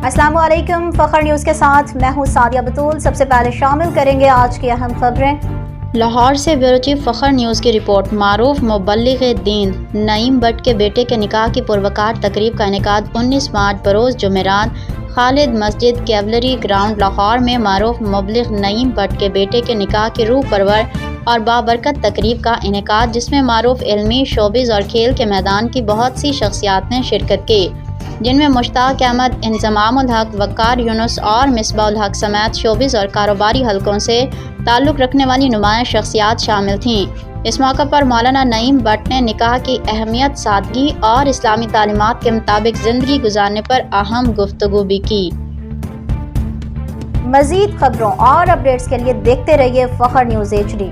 अस्सलाम वालेकुम। फ़ख्र न्यूज़ के साथ मैं हूँ सादिया बतूल। सबसे पहले शामिल करेंगे आज की अहम खबरें। लाहौर से ब्यूरो चीफ फ़ख्र न्यूज़ की रिपोर्ट। मारूफ मुबल्लिग़-ए-दीन नईम भट्ट के बेटे के निकाह की पुरवकार तकरीब का इनेकाद 19 मार्च बरोज़ जुमेरात खालिद मस्जिद कैवलरी ग्राउंड लाहौर में मारूफ मुबल्लिग़ नईम भट्ट के बेटे के निकाह की रूह परवर और बाबरकत तकरीब का इनेकाद, जिसमें मारूफ इल्मी, शोबिज़ और खेल के मैदान की बहुत सी शख्सियात ने शिरकत की, जिनमें मुश्ताक अहमद, इंज़मामुल हक, वक़ार यूनुस और मिसबाउल हक समेत शोबिज़ और कारोबारी हलकों से ताल्लुक़ रखने वाली नुमाया शख्सियात शामिल थीं। इस मौके पर मौलाना नईम भट्ट ने निकाह की अहमियत, सादगी और इस्लामी तालीमात के मुताबिक ज़िंदगी गुजारने पर अहम गुफ्तगू भी की। मज़ीद खबरों और अपडेट्स के लिए देखते रहिए फ़ख्र न्यूज़ HD।